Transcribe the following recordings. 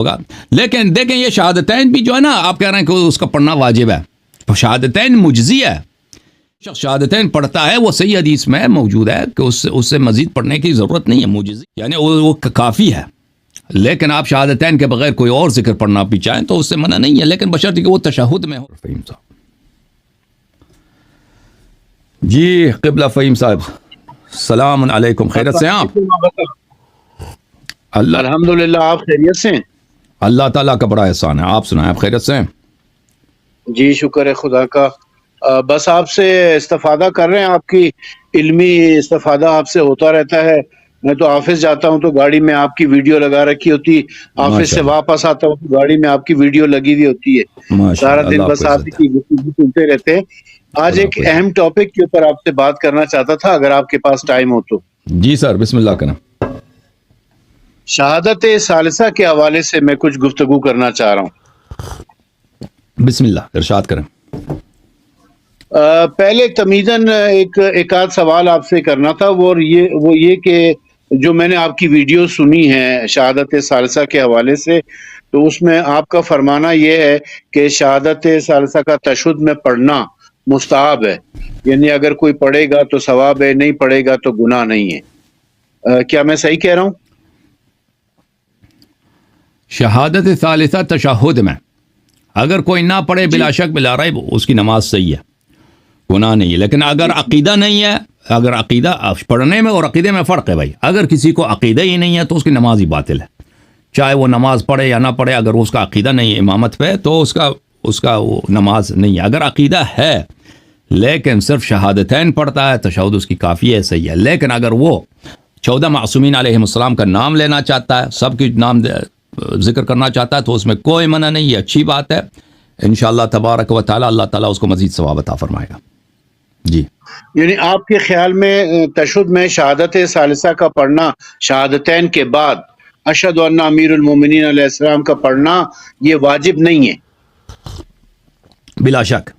ہوگا. لیکن دیکھیں یہ شہادتین بھی جو ہے نا آپ کہہ رہے ہیں کہ اس کا پڑھنا واجب ہے. شہادتین مجزی ہے. شخص شہادتین پڑھتا ہے وہ صحیح حدیث میں موجود ہے کہ اس سے مزید پڑھنے کی ضرورت نہیں ہے. مجزی یعنی وہ کافی ہے. لیکن آپ شہادتین کے بغیر کوئی اور ذکر پڑھنا بھی چاہیں تو اس سے منع نہیں ہے, لیکن بشرطے کہ وہ تشہد میں ہو. فہیم صاحب جی, قبلہ فہیم صاحب السلام علیکم, خیرت سے ہیں آپ؟ الحمدللہ, آپ خیریت سے ہیں؟ اللہ تعالیٰ کا بڑا احسان ہے. آپ سنائیں, آپ خیرت سے ہیں؟ جی شکر ہے خدا کا. بس آپ سے استفادہ کر رہے ہیں, آپ کی علمی استفادہ آپ سے ہوتا رہتا ہے. میں تو آفس جاتا ہوں تو گاڑی میں آپ کی ویڈیو لگا رکی ہوتی, آفس سے واپس آتا ہوں تو گاڑی میں آپ کی ویڈیو لگی ہوئی ہوتی ہے. سارا دن بس آپ کی گفتگو سنتے رہتے ہیں. آج ایک اہم ٹاپک کے اوپر آپ سے بات کرنا چاہتا تھا, اگر آپ کے پاس ٹائم ہو تو. جی سر, بسم اللہ کریں. شہادت ثالثہ کے حوالے سے میں کچھ گفتگو کرنا چاہ رہا ہوں. بسم اللہ, ارشاد کریں. پہلے تمیزن ایک آدھ سوال آپ سے کرنا تھا, وہ یہ کہ جو میں نے آپ کی ویڈیو سنی ہے شہادت ثالثہ کے حوالے سے, تو اس میں آپ کا فرمانا یہ ہے کہ شہادت ثالثہ کا تشہد میں پڑھنا مستحب ہے, یعنی اگر کوئی پڑھے گا تو ثواب ہے, نہیں پڑھے گا تو گناہ نہیں ہے. کیا میں صحیح کہہ رہا ہوں؟ شہادت ثالثہ تشہد میں اگر کوئی نہ پڑھے بلا شک بلا ریب اس کی نماز صحیح ہے, گناہ نہیں ہے. لیکن اگر عقیدہ نہیں ہے, اگر عقیدہ پڑھنے میں اور عقیدے میں فرق ہے بھائی, اگر کسی کو عقیدہ ہی نہیں ہے تو اس کی نماز ہی باطل ہے, چاہے وہ نماز پڑھے یا نہ پڑھے. اگر اس کا عقیدہ نہیں ہے امامت پہ تو اس کا وہ نماز نہیں ہے. اگر عقیدہ ہے لیکن صرف شہادتین پڑھتا ہے, تشہد اس کی کافی ہے, صحیح ہے. لیکن اگر وہ 14 معصومین علیہم السلام کا نام لینا چاہتا ہے, سب کی نام ذکر کرنا چاہتا ہے, تو اس میں کوئی منع نہیں, یہ اچھی بات ہے. انشاءاللہ تبارک و تعالی اللہ تعالیٰ اس کو مزید ثواب عطا فرمائے گا. جی, یعنی آپ کے خیال میں تشہد میں شہادت ثالثہ کا پڑھنا شہادتین کے بعد اشہد ان امیر المومنین علیہ السلام کا پڑھنا یہ واجب نہیں ہے؟ بلا شک.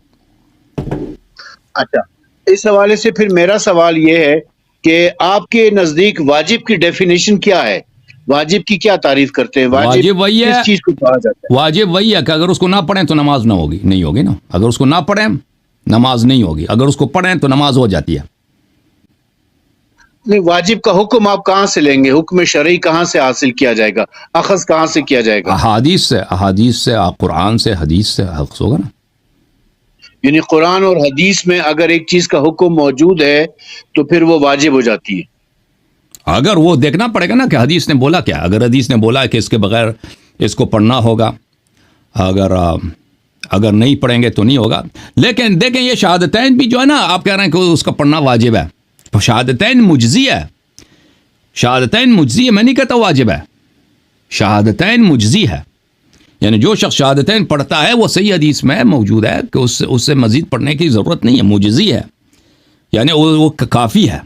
اچھا, اس حوالے سے پھر میرا سوال یہ ہے کہ آپ کے نزدیک واجب کی ڈیفینیشن کیا ہے؟ واجب کی کیا تعریف کرتے ہیں؟ واجب وہی ہے, کس چیز کو کہا جاتا ہے؟ واجب وہی ہے کہ اگر اس کو نہ پڑھیں تو نماز نہیں ہوگی نا. اگر اس کو نہ پڑھیں نماز نہیں ہوگی, اگر اس کو پڑھیں تو نماز ہو جاتی ہے. نہیں, واجب کا حکم آپ کہاں سے لیں گے؟ حکم شرعی کہاں سے حاصل کیا جائے گا؟ اخذ کہاں سے کیا جائے گا؟ احادیث سے, قرآن سے, حدیث سے اخذ ہوگا نا. یعنی قرآن اور حدیث میں اگر ایک چیز کا حکم موجود ہے تو پھر وہ واجب ہو جاتی ہے. اگر وہ دیکھنا پڑے گا نا کہ حدیث نے بولا کیا. اگر حدیث نے بولا کہ اس کے بغیر اس کو پڑھنا ہوگا, اگر نہیں پڑھیں گے تو نہیں ہوگا. لیکن دیکھیں یہ شہادتین بھی جو ہے نا آپ کہہ رہے ہیں کہ اس کا پڑھنا واجب ہے. شہادتین مجزی ہے. شہادتین مجزی ہے, میں نہیں کہتا واجب ہے. شہادتین مجزی ہے, یعنی جو شخص شہادتین پڑھتا ہے وہ صحیح حدیث میں موجود ہے کہ اس سے مزید پڑھنے کی ضرورت نہیں ہے, مجزی ہے, یعنی وہ کافی ہے.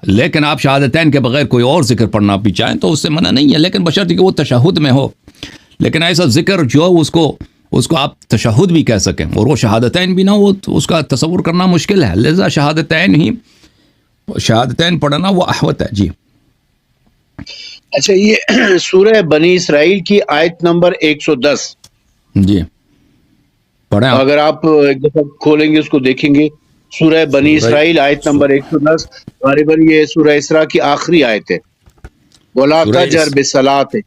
لیکن آپ شہادتین کے بغیر کوئی اور ذکر پڑھنا بھی چاہیں تو اس سے منع نہیں ہے, لیکن بشرطے کہ وہ تشہد میں ہو. لیکن ایسا ذکر جو اس کو آپ تشہد بھی کہہ سکیں اور وہ شہادتین بھی نہ ہو تو اس کا تصور کرنا مشکل ہے. لہذا شہادتین پڑھنا وہ احوط ہے. جی, اچھا, یہ سورہ بنی اسرائیل کی آیت نمبر 110, جی پڑھیں. اگر آپ ایک دفعہ کھولیں گے اس کو دیکھیں گے, سورہ بنی اسرائیل آیت نمبر 110, غالباً یہ سورہ اسراء کی آخری آیت ہے. وَلَا تَجْهَرْ بِالصَّلَاةِ,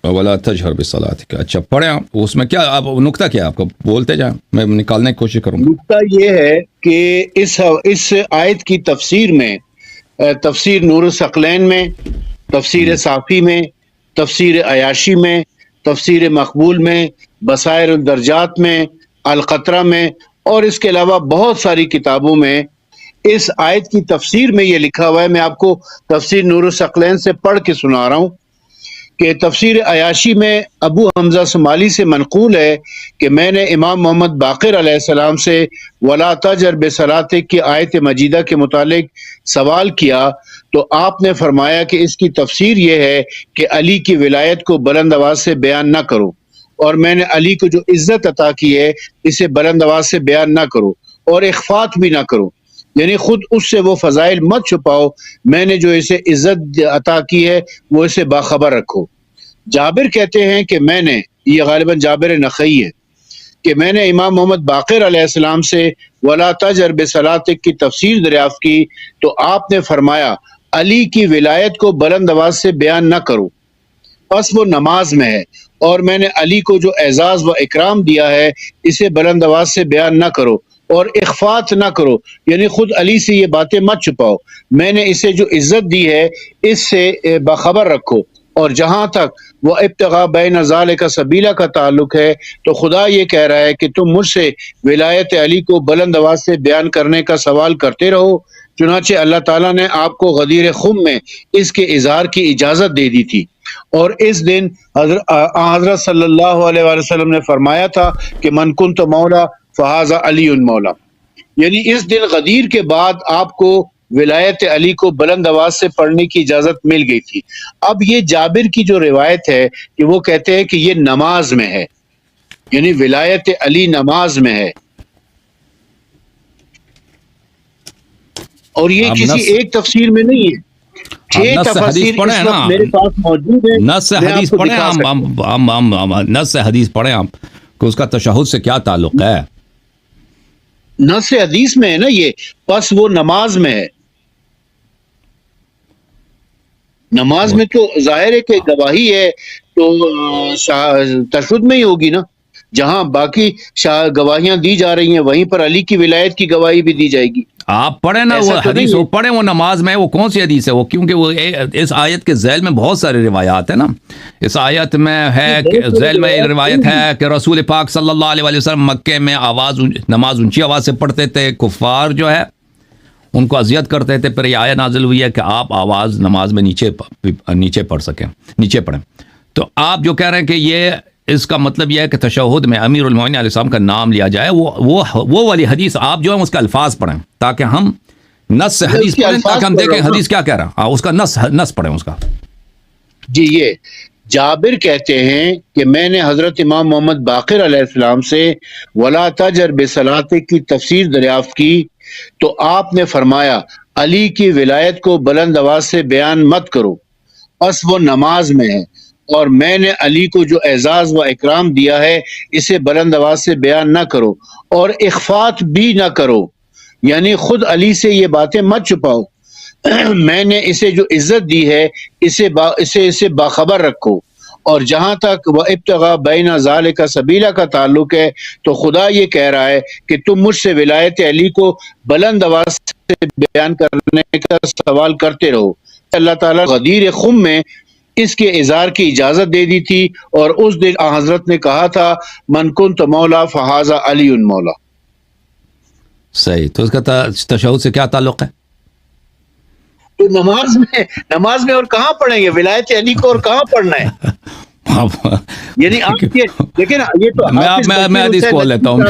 وَلَا تَجْهَرْ بِالصَّلَاةِ. اچھا پڑھیں آپ, اس میں کیا آپ نقطہ کیا آپ کو بولتے جائیں, میں نکالنے کی کوشش کروں گا. نقطہ یہ ہے کہ اس آیت کی تفسیر میں, تفسیر نور الثقلین میں, تفسیر صافی میں, تفسیر عیاشی میں, تفسیر مقبول میں, بصائر الدرجات میں, القطرہ میں, اور اس کے علاوہ بہت ساری کتابوں میں اس آیت کی تفسیر میں یہ لکھا ہوا ہے. میں آپ کو تفسیر نور الثقلین سے پڑھ کے سنا رہا ہوں کہ تفسیر عیاشی میں ابو حمزہ سمالی سے منقول ہے کہ میں نے امام محمد باقر علیہ السلام سے وَلَا تَجْهَرْ بِالصَّلَاةِ کی آیت مجیدہ کے متعلق سوال کیا, تو آپ نے فرمایا کہ اس کی تفسیر یہ ہے کہ علی کی ولایت کو بلند آواز سے بیان نہ کرو, اور میں نے علی کو جو عزت عطا کی ہے اسے بلند آواز سے بیان نہ کرو اور اخفات بھی نہ کرو, یعنی خود اس سے وہ فضائل مت چھپاؤ, میں نے جو اسے عزت عطا کی ہے وہ اسے باخبر رکھو. جابر کہتے ہیں کہ میں نے، یہ غالباً جابر نخعی ہے، کہ میں نے امام محمد باقر علیہ السلام سے ولا تجر بصلاتک کی تفسیر دریافت کی تو آپ نے فرمایا علی کی ولایت کو بلند آواز سے بیان نہ کرو، پس وہ نماز میں ہے، اور میں نے علی کو جو اعزاز و اکرام دیا ہے اسے بلند آواز سے بیان نہ کرو اور اخفات نہ کرو، یعنی خود علی سے یہ باتیں مت چھپاؤ، میں نے اسے جو عزت دی ہے اس سے باخبر رکھو، اور جہاں تک وہ ابتغاء بین ذالک سبیلا کا تعلق ہے تو خدا یہ کہہ رہا ہے کہ تم مجھ سے ولایت علی کو بلند آواز سے بیان کرنے کا سوال کرتے رہو، چنانچہ اللہ تعالیٰ نے آپ کو غدیر خم میں اس کے اظہار کی اجازت دے دی تھی، اور اس دن حضرت صلی اللہ علیہ وآلہ وسلم نے فرمایا تھا کہ من کنت مولا فہذا علی مولا، یعنی اس دن غدیر کے بعد آپ کو ولایت علی کو بلند آواز سے پڑھنے کی اجازت مل گئی تھی۔ اب یہ جابر کی جو روایت ہے کہ وہ کہتے ہیں کہ یہ نماز میں ہے، یعنی ولایت علی نماز میں ہے، اور یہ کسی ایک تفسیر میں نہیں ہے، 6 تفسیر اس وقت میرے پاس موجود ہیں، نص حدیث پڑھیں، ہم نص حدیث پڑھیں آپ کہ اس کا تشہد سے کیا تعلق ہے؟ نص حدیث میں ہے نا یہ، پس وہ نماز میں ہے، نماز میں تو ظاہر ہے کہ گواہی ہے تو تشہد میں ہی ہوگی نا، جہاں باقی گواہیاں دی جا رہی ہیں وہیں پر علی کی ولایت کی گواہی بھی دی جائے گی۔ آپ پڑھیں نا وہ حدیث، وہ پڑھیں وہ نماز میں، وہ کون سی حدیث ہے وہ؟ کیونکہ وہ اس آیت کے ذیل میں بہت سارے روایات ہیں نا، اس آیت میں ہے کہ ذیل میں روایت ہے کہ رسول پاک صلی اللہ علیہ وسلم مکے میں نماز اونچی آواز سے پڑھتے تھے، کفار جو ہے ان کو اذیت کرتے تھے، پھر یہ آیت نازل ہوئی ہے کہ آپ آواز نماز میں نیچے پڑھ سکیں، نیچے پڑھیں۔ تو آپ جو کہہ رہے ہیں کہ یہ اس کا مطلب یہ ہے کہ تشہد میں امیر المومنین علیہ السلام کا نام لیا جائے، وہ والی حدیث آپ جو ہے اس کا الفاظ پڑھیں تاکہ ہم نص حدیث پڑھیں، تاکہ ہم دیکھیں حدیث کیا کہہ رہا ہے، اس کا نص پڑھیں اس کا۔ جی، یہ جابر کہتے ہیں کہ میں نے حضرت امام محمد باقر علیہ السلام سے ولا تجر بصلاتک کی تفسیر دریافت کی تو آپ نے فرمایا علی کی ولایت کو بلند آواز سے بیان مت کرو، بس وہ نماز میں ہے، اور میں نے علی کو جو اعزاز و اکرام دیا ہے اسے بلند آواز سے بیان نہ کرو اور اخفات بھی نہ کرو، یعنی خود علی سے یہ باتیں مت چھپاؤ، میں نے اسے جو عزت دی ہے اسے باخبر رکھو، اور جہاں تک وہ ابتغاء بین ذالک سبیلا کا تعلق ہے تو خدا یہ کہہ رہا ہے کہ تم مجھ سے ولایت علی کو بلند آواز سے بیان کرنے کا سوال کرتے رہو، اللہ تعالیٰ غدیر خم میں اس کے اظہار کی اجازت دے دی تھی، اور اس دن حضرت نے کہا تھا من کنت مولا فہذا علی مولا۔ صحیح، تو اس کا تشہد سے کیا تعلق ہے؟ تو نماز میں اور کہاں پڑھیں گے ولایت علی کو، اور کہاں پڑھنا ہے؟ یعنی آپ کے دیکھیں نا، یہ تو میں حدیث کھول لیتا ہوں،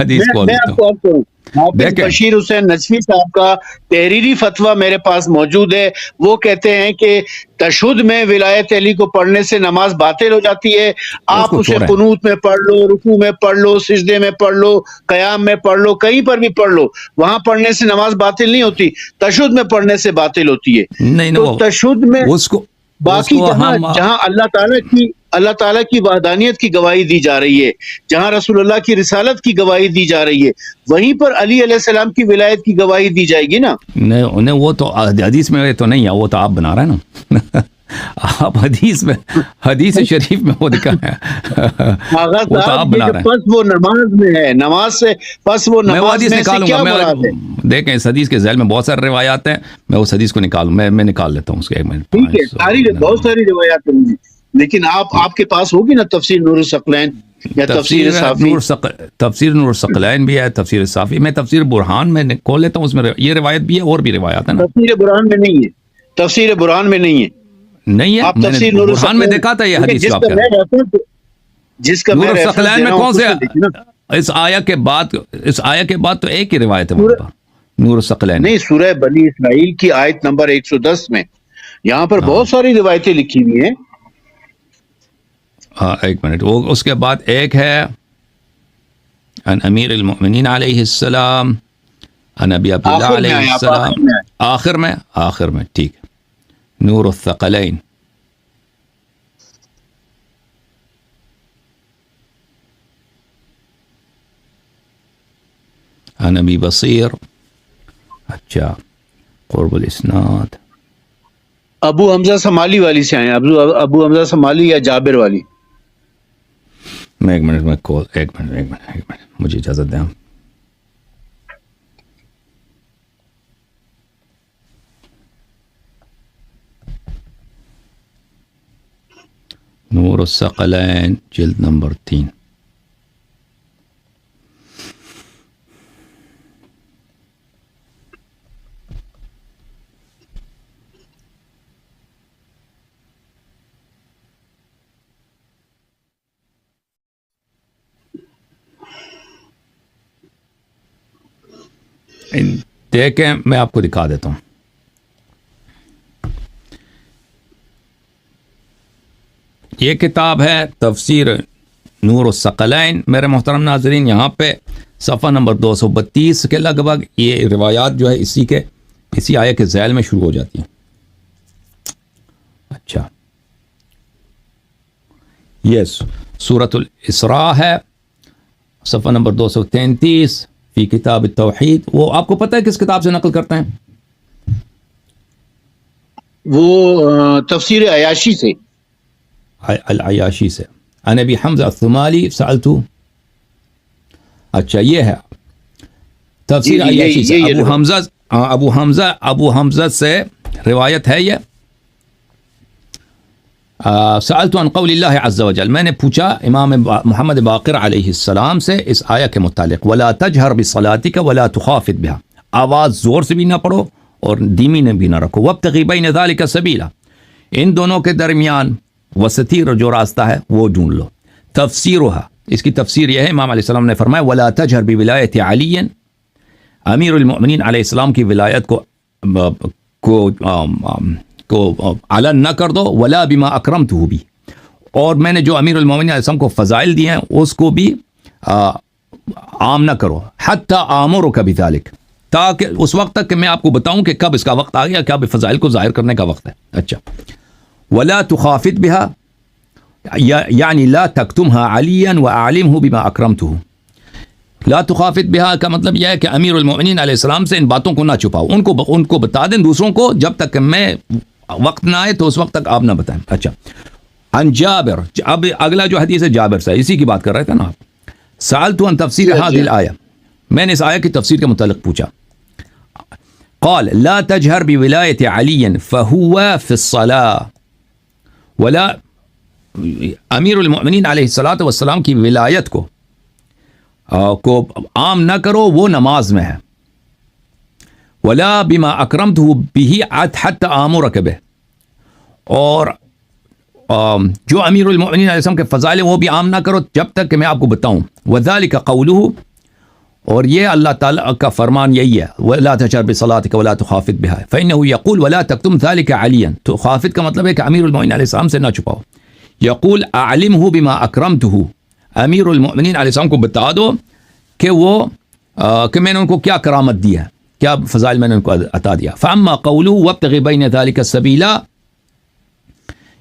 حدیث کھول لیتا ہوں۔ حافظ بشیر حسین نجفی صاحب کا تحریری فتویٰ میرے پاس موجود ہے، وہ کہتے ہیں کہ تشہد میں ولایت علی کو پڑھنے سے نماز باطل ہو جاتی ہے، آپ اسے قنوت میں پڑھ لو، رکوع میں پڑھ لو، سجدے میں پڑھ لو، قیام میں پڑھ لو، کہیں پر بھی پڑھ لو، وہاں پڑھنے سے نماز باطل نہیں ہوتی، تشہد میں پڑھنے سے باطل ہوتی ہے۔ تو تشہد میں باقی جہاں اللہ تعالیٰ کی وحدانیت کی گواہی دی جا رہی ہے، جہاں رسول اللہ کی رسالت کی گواہی دی جا رہی ہے، وہیں پر علی علیہ السلام کی ولایت کی گواہی دی جائے گی نا۔ نہیں، وہ تو حدیث میں تو نہیں ہے، وہ تو آپ بنا رہے ہیں نا، آپ حدیث شریف میں وہ دکھا ہے، وہ تو آپ بنا رہے ہیں۔ پس وہ نماز میں ہے، نماز سے پس وہ نماز میں سے کیا مراد ہے؟ دیکھیں اس حدیث کے ذیل میں بہت سارے روایات ہیں، میں اس حدیث کو میں نکال لیتا ہوں اس کے ایک منٹ۔ ٹھیک ہے، بہت ساری روایات ہیں، لیکن آپ کے پاس ہوگی نا تفسیر نور الثقلین یا تفسیر صافی؟ تفسیر نور الثقلین بھی ہے، تفسیر صافی، میں تفسیر برہان میں کھول لیتا ہوں، اس میں یہ روایت بھی ہے اور بھی روایات ہیں نا۔ تفسیر برہان میں نہیں ہے، تفسیر برہان میں نہیں ہے، نہیں ہے، میں نے برہان میں دیکھا تھا یہ حدیث کا، جس کا نور الثقلین میں کون سے اس آیہ کے بعد تو ایک ہی روایت ہے نور الثقلین، نہیں، سورہ بنی اسرائیل کی آیت نمبر 110 میں، یہاں پر بہت ساری روایتیں لکھی ہوئی ہیں۔ ہاں، ایک منٹ، وہ اس کے بعد ایک ہے ان امیر المؤمنین علیہ السلام، ان ابی عبداللہ علیہ السلام، آخر میں ٹھیک ہے، نور الثقلین، عن ابی بصیر. اچھا قرب الاسناد ابو حمزہ سمالی والی سے آئے ہیں، ابو حمزہ سمالی یا جابر والی. میں ایک منٹ مجھے اجازت دیں. نور الثقلین جلد نمبر 3. دیکھیں میں آپ کو دکھا دیتا ہوں. یہ کتاب ہے تفسیر نور الثقلین. میرے محترم ناظرین، یہاں پہ صفحہ نمبر 232 کے لگ بھگ یہ روایات جو ہے اسی آیت کے ذیل میں شروع ہو جاتی ہیں. اچھا یس سورۃ الاسراء ہے، صفحہ نمبر 233 فی کتاب التوحید. وہ آپ کو پتہ ہے کس کتاب سے نقل کرتے ہیں؟ وہ تفسیر عیاشی سے، العیاشی سے. عن ابی حمزہ الثمالی سألتو. اچھا یہ ہے تفسیر عیاشی سے. ابو حمزہ سے روایت ہے یہ. سألت عن قول اللہ عز وجل، میں نے پوچھا امام محمد باقر علیہ السلام سے اس آیت کے متعلق. ولا تجہر بصلاتک ولا تخافت بها، آواز زور سے بھی نہ پڑھو اور دھیمی نے بھی نہ رکھو. وابتغ بین ذلک سبیلا، ان دونوں کے درمیان وسطی جو راستہ ہے وہ ڈھونڈ لو. تفسیرها، اس کی تفسیر یہ ہے، امام علیہ السلام نے فرمایا ولا تجہر بولایت علی، امیر المؤمنین علیہ السلام کی ولایت کو علن نہ کر دو. ولا بما اکرمتہ بھی، اور میں نے جو امیر المومنین علیہ السلام کو فضائل دیے ہیں اس کو بھی عام نہ کرو. حتی آمرک بذلک، تاکہ اس وقت تک کہ میں آپ کو بتاؤں کہ کب اس کا وقت آ گیا، کب فضائل کو ظاہر کرنے کا وقت ہے. اچھا ولا تخافت بها، یعنی لا تکتمها علیا واعلمہ بما اکرمتہ. لا تخافت بها کا مطلب یہ ہے کہ امیر المؤمنین علیہ السلام سے ان باتوں کو نہ چھپاؤ، ان کو بتا دیں دوسروں کو، جب تک کہ میں وقت نہ آئے تو اس وقت تک آپ نہ بتائیں. اچھا عن جابر، اب اگلا جو حدیث ہے جابر سے، اسی کی بات کر رہے تھے نا آپ. سألت عن تفسیر هذه الآیہ، میں نے اس آیت کی تفسیر کے متعلق پوچھا. قال لا تجہر بولایت علی فهو فی الصلاة، ولا امیر المؤمنین علیہ الصلاۃ والسلام کی ولایت کو عام نہ کرو، وہ نماز میں ہے. ولا بما اکرمتہ بہ حتی آمرک بہ، اور جو امیر المؤمنین علیہ السلام کے فضائل وہ بھی عام نہ کرو جب تک کہ میں آپ کو بتاؤں. وذالک قولہ، اور یہ اللہ تعالیٰ کا فرمان یہی ہے. ولا تجہر بصلاتک ولا تخافت بها فانہ یقول ولا تکتم ذلک علیا. تو خافت کا مطلب ہے کہ امیر المؤمنین علیہ السلام سے نہ چھپاؤ. یقول اعلمہ بما اکرمتہ، امیر المؤمنین علیہ السلام کو بتا دو کہ کہ میں نے ان کو کیا کرامت دی ہے، کیا فضائل میں نے ان کو عطا دیا. فاما قولہ وابتغ بین ذلک سبیلا،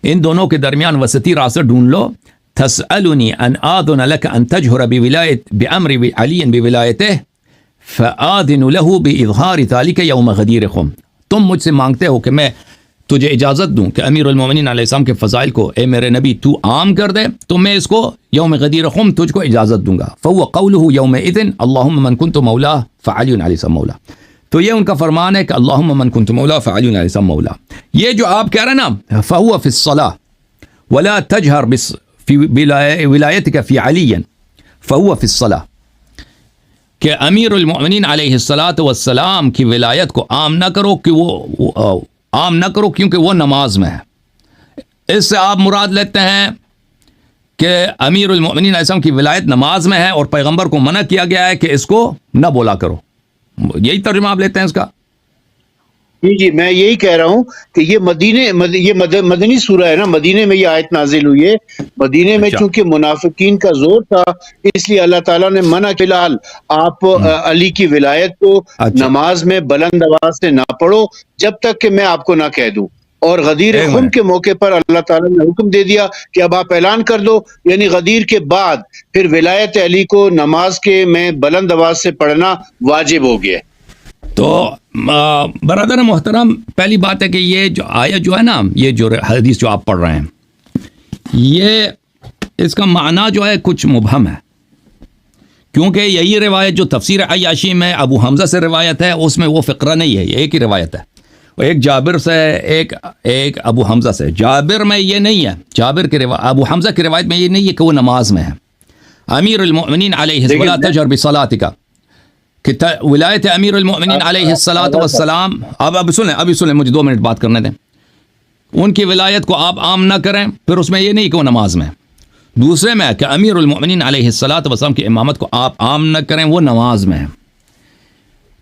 ان دونوں کے درمیان وسطی راستہ ڈھونڈ لو. تسألنی ان آذن لک ان تجہر بامر علی بولایتہ فآذن له باظہار ذلک یوم غدیر خم. تم مجھ سے مانگتے ہو کہ میں تجھے اجازت دوں کہ امیر المومنین علیہ السلام کے فضائل کو اے میرے نبی تو عام کر دے، تو میں اس کو یوم غدیر خم تجھ کو اجازت دوں گا. فهو قوله یومئذ اللهم من كنت مولاه فعلی علیہ السلام مولا. تو یہ ان کا فرمان ہے کہ اللهم من كنت مولا فعلی علیہ السلام مولا. یہ جو آپ کہہ رہے ہیں نا فهو فی الصلاة ولا تجہر فی ولایتک فی علی فهو فی الصلاة، کہ امیر المؤمنین علیہ الصلاۃ والسلام کی ولایت کو عام نہ کرو، کہ وہ عام نہ کرو کیونکہ وہ نماز میں ہے. اس سے آپ مراد لیتے ہیں کہ امیر المؤمنین علیہ السلام کی ولایت نماز میں ہے اور پیغمبر کو منع کیا گیا ہے کہ اس کو نہ بولا کرو. یہی ترجمہ آپ لیتے ہیں اس کا؟ جی میں یہی کہہ رہا ہوں کہ یہ مدنی سورہ ہے نا، مدینے میں یہ آیت نازل ہوئی ہے. مدینے میں چونکہ منافقین کا زور تھا، اس لیے اللہ تعالیٰ نے منع فی الحال آپ علی کی ولایت کو نماز میں بلند آواز سے نہ پڑھو جب تک کہ میں آپ کو نہ کہہ دوں. اور غدیر خم کے موقع پر اللہ تعالیٰ نے حکم دے دیا کہ اب آپ اعلان کر دو، یعنی غدیر کے بعد پھر ولایت علی کو نماز کے میں بلند آواز سے پڑھنا واجب ہو گیا. تو برادر محترم، پہلی بات ہے کہ یہ جو آیت جو ہے نا، یہ جو حدیث جو آپ پڑھ رہے ہیں، یہ اس کا معنی جو ہے کچھ مبہم ہے، کیونکہ یہی روایت جو تفسیر عیاشی میں ابو حمزہ سے روایت ہے، اس میں وہ فقرہ نہیں ہے، یہ ایک ہی روایت ہے، ایک جابر سے، ایک ابو حمزہ سے. جابر میں یہ نہیں ہے، جابر کی روایت، ابو حمزہ کی روایت میں یہ نہیں ہے کہ وہ نماز میں ہے. امیر المؤمنین علیہ الصلاۃ تجہر بصلاتک، کہ ولایت امیر المؤمنین علیہ الصلاۃ والسلام، اب سنیں مجھے 2 منٹ بات کرنے دیں. ان کی ولایت کو آپ عام نہ کریں، پھر اس میں یہ نہیں کہ وہ نماز میں ہے. دوسرے میں کہ امیر المؤمنین علیہ الصلاۃ والسلام کی امامت کو آپ عام نہ کریں، وہ نماز میں ہے.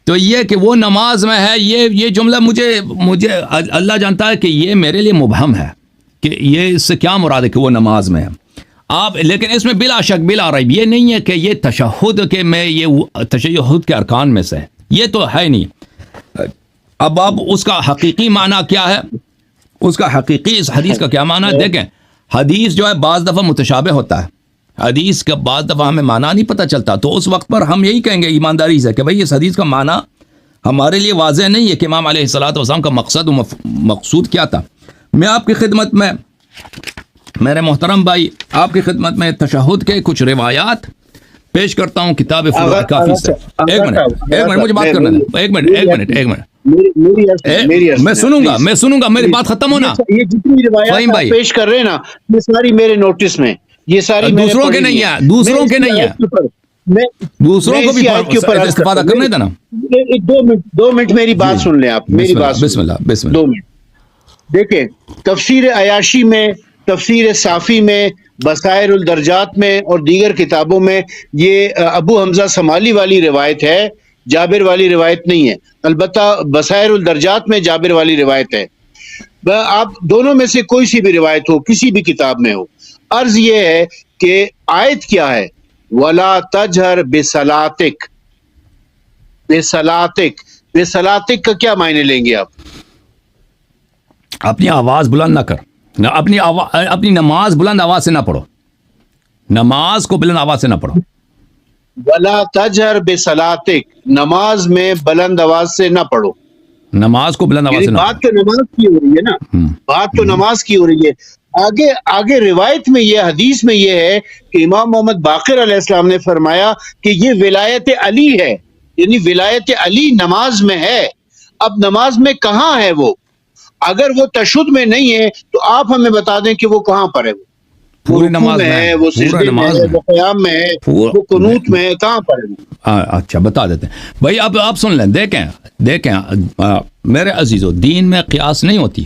تو یہ کہ وہ نماز میں ہے، یہ جملہ مجھے اللہ جانتا ہے کہ یہ میرے لیے مبہم ہے کہ یہ اس سے کیا مراد ہے کہ وہ نماز میں ہے. آپ لیکن اس میں بلا شک بلا ریب یہ نہیں ہے کہ یہ تشہد کے میں، یہ تشہد کے ارکان میں سے ہے، یہ تو ہے نہیں. اب آپ اس کا حقیقی معنی کیا ہے، اس کا حقیقی اس حدیث کا کیا معنی ہے؟ دیکھیں، حدیث جو ہے بعض دفعہ متشابہ ہوتا ہے، حدیث کا بعض دفعہ ہمیں معنی نہیں پتہ چلتا، تو اس وقت پر ہم یہی کہیں گے ایمانداری سے کہ بھئی اس حدیث کا معنی ہمارے لیے واضح نہیں ہے کہ امام علیہ الصلوۃ والسلام کا مقصد و مقصود کیا تھا. میں آپ کی خدمت میں، میرے محترم بھائی، آپ کی خدمت میں تشہد کے کچھ روایات پیش کرتا ہوں کتاب فروع کافی سے. ایک منٹ مجھے بات کرنے دیں، ایک منٹ میں سنوں گا میری بات ختم ہونا. یہ جتنی روایات پیش کر رہے ہیں نا، یہ ساری میرے نوٹس میں، یہ ساری دوسروں کے نہیں ہے، دوسروں کو بھی استفادہ کرنے دینا. 2 منٹ میری بات سن لیں آپ، میری بات بسم اللہ 2 منٹ. دیکھیں، تفسیر عیاشی میں، تفسیر صافی میں، بصائر الدرجات میں اور دیگر کتابوں میں یہ ابو حمزہ سمالی والی روایت ہے، جابر والی روایت نہیں ہے. البتہ بصائر الدرجات میں جابر والی روایت ہے. آپ دونوں میں سے کوئی سی بھی روایت ہو، کسی بھی کتاب میں ہو، عرض یہ ہے کہ آیت کیا ہے؟ وَلَا تَجْهَرْ بِصَلَاتِكَ. بِصَلَاتِكَ کا کیا معنی لیں گے آپ؟ اپنی آواز بلند نہ کر، اپنی نماز بلند آواز سے نہ پڑھو، نماز کو بلند آواز سے نہ پڑھو. وَلَا تَجْهَرْ بِصَلَاتِكَ، نماز میں بلند آواز سے نہ پڑھو. نماز کو بلند آواز سے نہ بات تو نماز کی ہو رہی ہے نا، بات تو نماز کی ہو رہی ہے. آگے روایت میں یہ، حدیث میں یہ ہے کہ امام محمد باقر علیہ السلام نے فرمایا کہ یہ ولایت علی ہے، یعنی ولایت علی نماز میں ہے. اب نماز میں کہاں ہے وہ؟ اگر وہ تشہد میں نہیں ہے تو آپ ہمیں بتا دیں کہ وہ کہاں پر ہے. پوری نماز میں ہے، وہ سجدے میں ہے، وہ قیام میں ہے، وہ قنوت میں ہے، کہاں پر ہے؟ اچھا بتا دیتے ہیں بھائی. اب آپ سن لیں، دیکھیں میرے عزیزو، دین میں قیاس نہیں ہوتی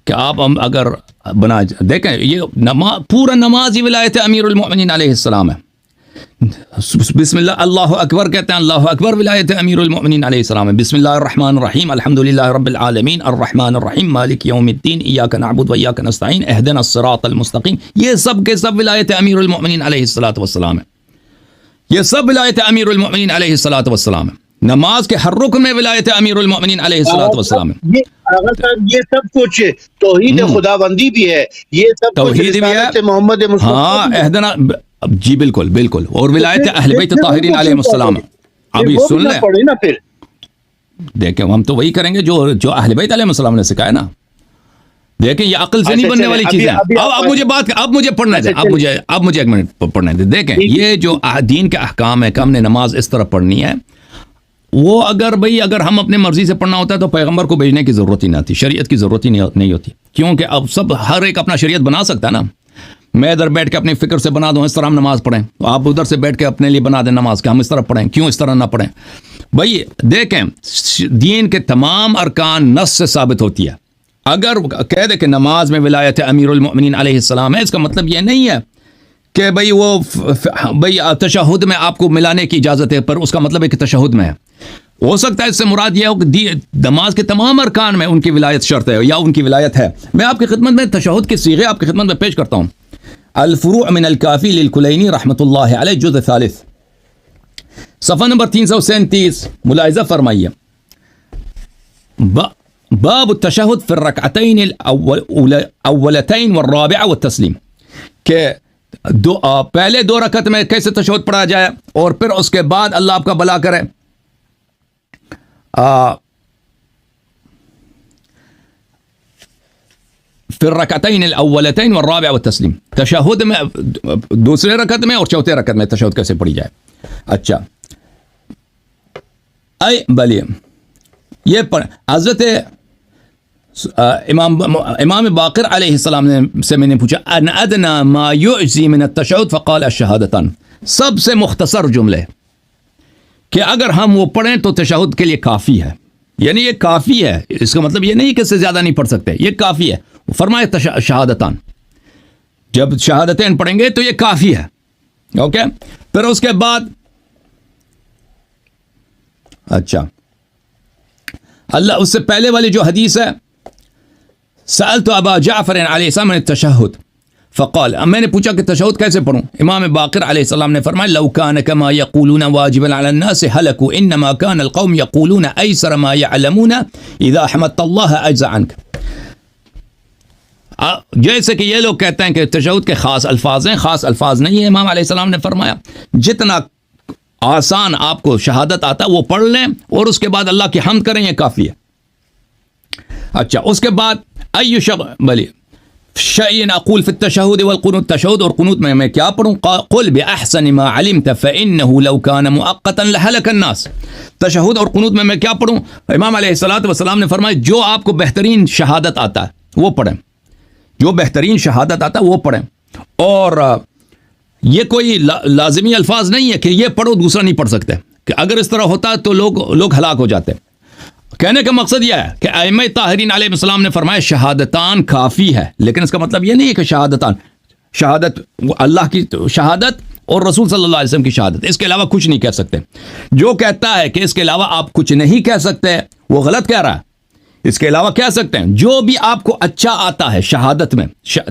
کہ آپ اگر دیکھیں یہ پورا نماز ہی ولایت امیر المؤمنین علیہ السلام ہے. بسم اللہ اللہ اکبر کہتے ہیں، اللہ اکبر ولایت امیر المؤمنین علیہ السلام ہے. بسم اللہ الرحمن الرحیم، الحمدللہ رب العالمین، الرحمن الرحیم، مالک یوم الدین، ایاک نعبد و ایاک نستعین، اہدنا الصراط المستقیم. یہ سب کے سب ولایت امیر المؤمنین علیہ الصلوۃ والسلام ہے. یہ سب ولایت امیر المؤمنین علیہ الصلوۃ والسلام ہے. نماز کے ہر رکن میں ولایت امیر المؤمنین علیہ الصلوۃ والسلام ہے. یہ سب کچھ توحید خداوندی بھی ہے، یہ سب توحید بھی ہے، محمد مصطفیٰ. ہاں اہدنا، جی بالکل، اور ولایت اہل بیت الطاہرین علیہ السلام. ابھی سن لیں نا، پھر دیکھیں ہم تو وہی کریں گے جو اہل بیت علیہ السلام نے سکھایا نا. دیکھیں یہ عقل سے نہیں بننے والی چیزیں. اب مجھے پڑھنا دیں، اب مجھے 1 منٹ پڑھنے دیں. دیکھیں یہ جو دین کے احکام ہے کہ ہم نے نماز اس طرح پڑھنی ہے، وہ اگر ہم اپنے مرضی سے پڑھنا ہوتا ہے تو پیغمبر کو بھیجنے کی ضرورت ہی نہ تھی، شریعت کی ضرورت ہی نہیں ہوتی. کیونکہ اب ہر ایک اپنا شریعت بنا سکتا ہے نا. میں ادھر بیٹھ کے اپنی فکر سے بنا دوں اس طرح ہم نماز پڑھیں، آپ ادھر سے بیٹھ کے اپنے لیے بنا دیں نماز کہ ہم اس طرح پڑھیں، کیوں اس طرح نہ پڑھیں. بھائی دیکھیں دین کے تمام ارکان نص سے ثابت ہوتی ہے. اگر کہہ دے کہ نماز میں ولایت امیر المؤمنین علیہ السلام ہے، اس کا مطلب یہ نہیں ہے کہ بھئی تشہد میں آپ کو ملانے کی اجازت ہے، پر اس کا مطلب ہے کہ تشہد میں ہے. ہو سکتا ہے اس سے مراد یہ ہو کہ نماز کے تمام ارکان میں ان کی ولایت شرط ہے یا ان کی ولایت ہے. میں آپ کی خدمت میں تشہد کے صیغے آپ کی خدمت میں پیش کرتا ہوں. الفروع من الکافی للکلینی رحمۃ اللہ علیہ، جزء ثالث، صفحہ نمبر 337. ملاحظہ فرمائیے، باب التشہد فی الرکعتین الاولتین والرابعہ والتسلیم، کہ پہلے 2 رکعت میں کیسے تشہد پڑھا جائے اور پھر اس کے بعد اللہ آپ کا بھلا کرے فی الرکعتین الاولتین والرابعہ والتسلیم، تشہد میں 2 رکعت میں اور 4 رکعت میں تشہد کیسے پڑھی جائے. اچھا بلی یہ حضرت امام باقر علیہ السلام سے میں نے پوچھا ان ادنا ما یعزی من التشہد فقال الشہادتان، سب سے مختصر جملے کہ اگر ہم وہ پڑھیں تو تشہد کے لیے کافی ہے، یعنی یہ کافی ہے، اس کا مطلب یہ نہیں کہ اس سے زیادہ نہیں پڑھ سکتے، یہ کافی ہے. فرمائے شہادتان، جب شہادتین پڑھیں گے تو یہ کافی ہے. اوکے، پھر اس کے بعد اچھا اللہ اس سے پہلے والی جو حدیث ہے سألت ابا جعفر علیہ السلام عن التشہد فقال، میں نے پوچھا کہ تشہد کیسے پڑھوں، امام باقر علیہ السلام نے فرمایا لو كان كما يقولون واجبا على الناس هلكوا انما كان القوم يقولون ايسر ما يعلمون اذا حمدت الله اجزا عنك. جیسے کہ یہ لوگ کہتے ہیں کہ تشہد کے خاص الفاظ ہیں، خاص الفاظ نہیں ہے. امام علیہ السلام نے فرمایا جتنا آسان آپ کو شہادت آتا وہ پڑھ لیں اور اس کے بعد اللہ کی حمد کریں، یہ کافی ہے. اچھا اس کے بعد ای شیء اقول فی التشہد والقنوت، تشہد اور قنوت میں کیا پڑھوں؟ قل باحسن ما علمت فانه لو كان مؤقتا لهلك الناس. تشہد اور قنوت میں کیا پڑھوں؟ امام علیہ الصلوۃ والسلام نے فرمایا جو آپ کو بہترین شہادت آتا ہے وہ پڑھیں، جو بہترین شہادت آتا ہے وہ پڑھیں. اور یہ کوئی لازمی الفاظ نہیں ہے کہ یہ پڑھو دوسرا نہیں پڑھ سکتے، کہ اگر اس طرح ہوتا تو لوگ ہلاک ہو جاتے. کہنے کا مقصد یہ ہے کہ ائمہ طاہرین علیہ السلام نے فرمایا شہادتان کافی ہے، لیکن اس کا مطلب یہ نہیں ہے کہ شہادت اللہ کی شہادت اور رسول صلی اللہ علیہ وسلم کی شہادت، اس کے علاوہ کچھ نہیں کہہ سکتے. جو کہتا ہے کہ اس کے علاوہ آپ کچھ نہیں کہہ سکتے وہ غلط کہہ رہا ہے. اس کے علاوہ کہہ سکتے ہیں جو بھی آپ کو اچھا آتا ہے شہادت میں،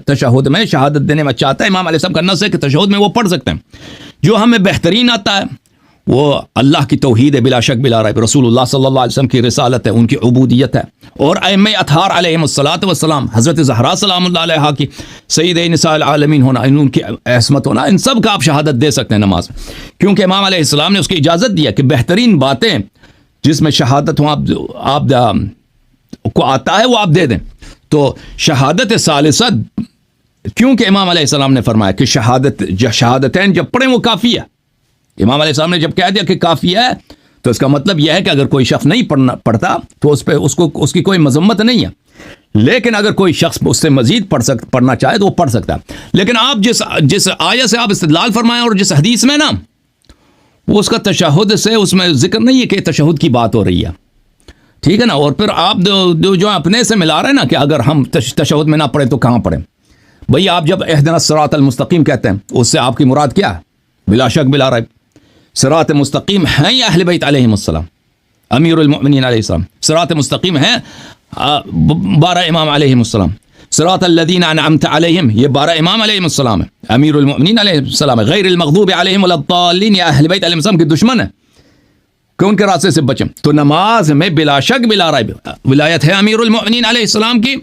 تشہد میں شہادت دینے میں اچھا آتا ہے، امام علیہ السلام کا نص ہے کہ تشہد میں وہ پڑھ سکتے ہیں. جو ہمیں بہترین آتا ہے وہ اللہ کی توحید ہے بلا شک بلا ریب، رسول اللہ صلی اللہ علیہ وسلم کی رسالت ہے، ان کی عبودیت ہے، اور ائمہ اطہار علیہم الصلوۃ والسلام، حضرت زہرا سلام اللہ علیہا کی سید نساء العالمین ہونا، ان کی عصمت ہونا، ان سب کا آپ شہادت دے سکتے ہیں نماز میں، کیونکہ امام علیہ السلام نے اس کی اجازت دیا کہ بہترین باتیں جس میں شہادت ہوں آپ کو آتا ہے وہ آپ دے دیں. تو شہادت ثالثہ کیونکہ امام علیہ السلام نے فرمایا کہ شہادتین جب پڑھیں وہ کافی ہے. امام علیہ السلام نے جب کہہ دیا کہ کافی ہے تو اس کا مطلب یہ ہے کہ اگر کوئی شخص نہیں پڑھتا تو اس کی کوئی مذمت نہیں ہے، لیکن اگر کوئی شخص اس سے مزید پڑھنا چاہے تو وہ پڑھ سکتا ہے. لیکن آپ جس آیت سے آپ استدلال فرمائیں اور جس حدیث میں نا وہ اس کا تشہد سے اس میں ذکر نہیں ہے کہ تشہد کی بات ہو رہی ہے، ٹھیک ہے نا. اور پھر آپ جو اپنے سے ملا رہے ہیں نا کہ اگر ہم تشہد میں نہ پڑھیں تو کہاں پڑھیں؟ بھئی آپ جب اہدنا الصراط المستقیم کہتے ہیں اس سے آپ کی مراد کیا ہے؟ بلا شک بلا ریب صراط مستقیم ہیں یا اہل بیت علیہم السلام، امیر المؤمنین علیہ السلام. صراط مستقیم ہیں 12 امام علیہم السلام. صراط الذین انعمت علیہم یہ 12 امام علیہم السلام ہے، امیر المؤمنین علیہ السلام ہے. غیر المغضوب علیہم ولا الضالین یا اہل بیت علیہم السلام کے دشمن ہے کہ ان کے راستے سے بچیں. تو نماز میں بلا شک بلا ریب ولایت ہے امیر المؤمنین علیہ السلام کی.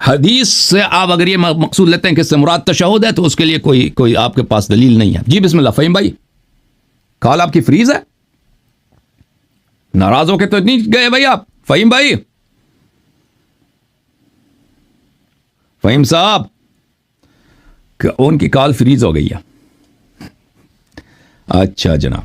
حدیث سے آپ اگر یہ مقصود لیتے ہیں کہ اس سے مراد تشہد ہے تو اس کے لیے کوئی آپ کے پاس دلیل نہیں ہے. جی بسم اللہ. فہیم بھائی کال آپ کی فریز ہے، ناراض ہو کے تو نہیں گئے بھائی آپ؟ فہیم بھائی، فہیم صاحب ان کی کال فریز ہو گئی ہے. اچھا جناب.